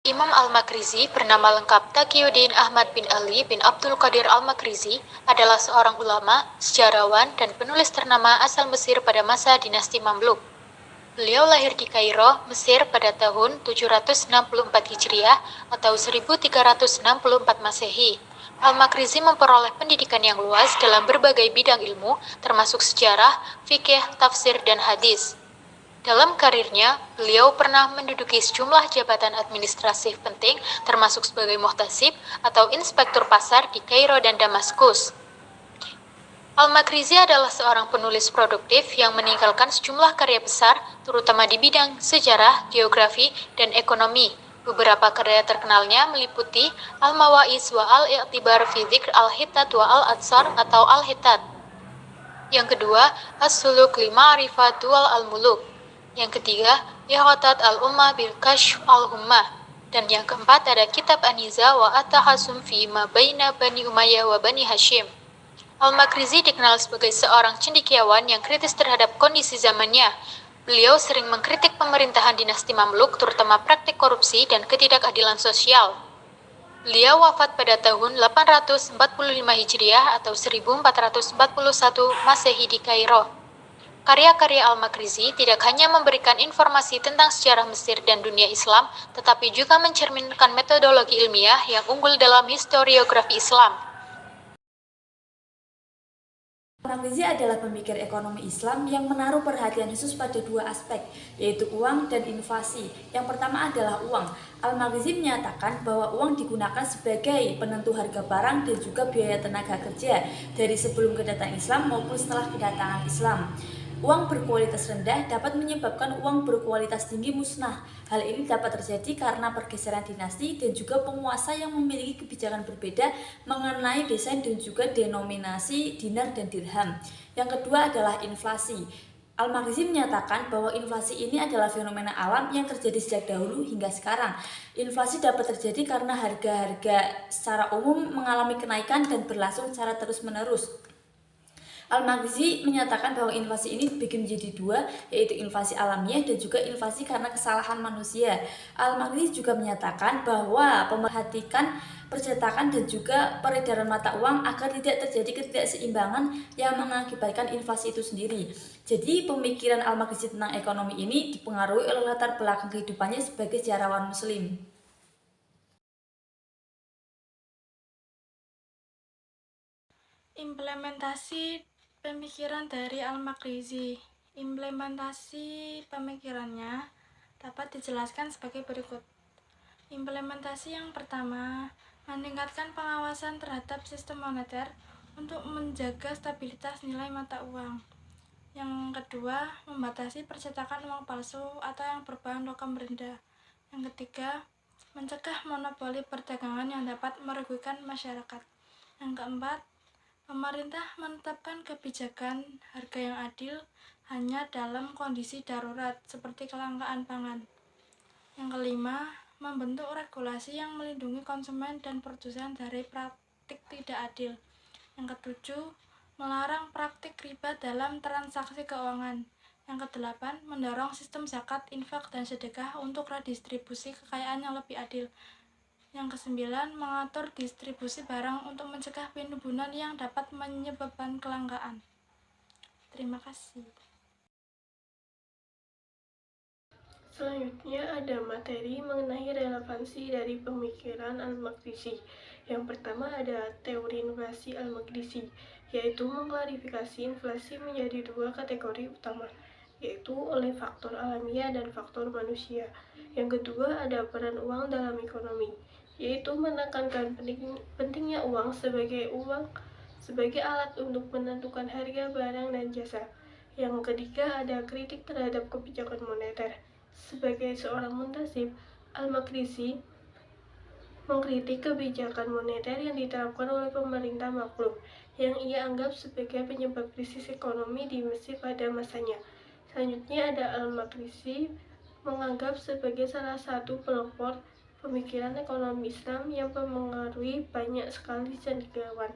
Imam Al-Makrizi, bernama lengkap Taqiyuddin Ahmad bin Ali bin Abdul Qadir Al-Makrizi, adalah seorang ulama, sejarawan, dan penulis ternama asal Mesir pada masa dinasti Mamluk. Beliau lahir di Kairo, Mesir pada tahun 764 Hijriah atau 1364 Masehi. Al-Makrizi memperoleh pendidikan yang luas dalam berbagai bidang ilmu, termasuk sejarah, fikih, tafsir, dan hadis. Dalam karirnya, beliau pernah menduduki sejumlah jabatan administratif penting, termasuk sebagai muhtasib atau inspektur pasar di Kairo dan Damaskus. Al-Makrizi adalah seorang penulis produktif yang meninggalkan sejumlah karya besar, terutama di bidang sejarah, geografi, dan ekonomi. Beberapa karya terkenalnya meliputi Al-Mawa'is wa Al-I'tibar fi Dzikr Al-Hittat wa Al-Atsar atau Al-Hittat. Yang kedua, As-Suluk li Ma'rifat Dual Al-Muluk. Yang ketiga, Ihwatat Al-Ummah bil Kashf Al-Ummah. Dan yang keempat ada Kitab An-Niza wa At-Tahasum fi ma baina Bani Umayyah wa Bani Hashim. Al-Makrizi dikenal sebagai seorang cendekiawan yang kritis terhadap kondisi zamannya. Beliau sering mengkritik pemerintahan dinasti Mamluk, terutama praktik korupsi dan ketidakadilan sosial. Beliau wafat pada tahun 845 Hijriah atau 1441 Masehi di Kairo. Karya-karya Al-Makrizi tidak hanya memberikan informasi tentang sejarah Mesir dan dunia Islam, tetapi juga mencerminkan metodologi ilmiah yang unggul dalam historiografi Islam. Al-Makrizi adalah pemikir ekonomi Islam yang menaruh perhatian khusus pada dua aspek, yaitu uang dan inflasi. Yang pertama adalah uang. Al-Makrizi menyatakan bahwa uang digunakan sebagai penentu harga barang dan juga biaya tenaga kerja dari sebelum kedatangan Islam maupun setelah kedatangan Islam. Uang berkualitas rendah dapat menyebabkan uang berkualitas tinggi musnah. Hal ini dapat terjadi karena pergeseran dinasti dan juga penguasa yang memiliki kebijakan berbeda mengenai desain dan juga denominasi dinar dan dirham. Yang kedua adalah inflasi. Al-Makrizi menyatakan bahwa inflasi ini adalah fenomena alam yang terjadi sejak dahulu hingga sekarang. Inflasi dapat terjadi karena harga-harga secara umum mengalami kenaikan dan berlangsung secara terus-menerus. Al-Makrizi menyatakan bahwa inflasi ini dibagi menjadi dua, yaitu inflasi alamiah dan juga inflasi karena kesalahan manusia. Al-Makrizi juga menyatakan bahwa pemerhatikan percetakan dan juga peredaran mata uang agar tidak terjadi ketidakseimbangan yang mengakibatkan inflasi itu sendiri. Jadi pemikiran Al-Makrizi tentang ekonomi ini dipengaruhi oleh latar belakang kehidupannya sebagai sejarawan muslim. Implementasi pemikiran dari Al-Makrizi. Implementasi pemikirannya dapat dijelaskan sebagai berikut. Implementasi yang pertama, meningkatkan pengawasan terhadap sistem moneter untuk menjaga stabilitas nilai mata uang. Yang kedua, membatasi percetakan uang palsu atau yang berbahan logam rendah. Yang ketiga, mencegah monopoli perdagangan yang dapat merugikan masyarakat. Yang keempat, pemerintah menetapkan kebijakan harga yang adil hanya dalam kondisi darurat seperti kelangkaan pangan. Yang kelima, membentuk regulasi yang melindungi konsumen dan produsen dari praktik tidak adil. Yang ketujuh, melarang praktik riba dalam transaksi keuangan. Yang kedelapan, mendorong sistem zakat, infak, dan sedekah untuk redistribusi kekayaan yang lebih adil. Yang kesembilan, mengatur distribusi barang untuk mencegah penimbunan yang dapat menyebabkan kelangkaan. Terima kasih. Selanjutnya ada materi mengenai relevansi dari pemikiran Al-Makrizi. Yang pertama ada teori inflasi Al-Makrizi, yaitu mengklarifikasi inflasi menjadi dua kategori utama, yaitu oleh faktor alamiah dan faktor manusia. Yang kedua ada peran uang dalam ekonomi, yaitu menekankan pentingnya uang sebagai alat untuk menentukan harga barang dan jasa. Yang ketiga ada kritik terhadap kebijakan moneter. Sebagai seorang muntasib, Al-Makrizi mengkritik kebijakan moneter yang diterapkan oleh pemerintah Mamluk yang ia anggap sebagai penyebab krisis ekonomi di Mesir pada masanya. Selanjutnya ada Al-Makrizi menganggap sebagai salah satu pelopor pemikiran ekonomi Islam yang mempengaruhi banyak sekali cendekiawan.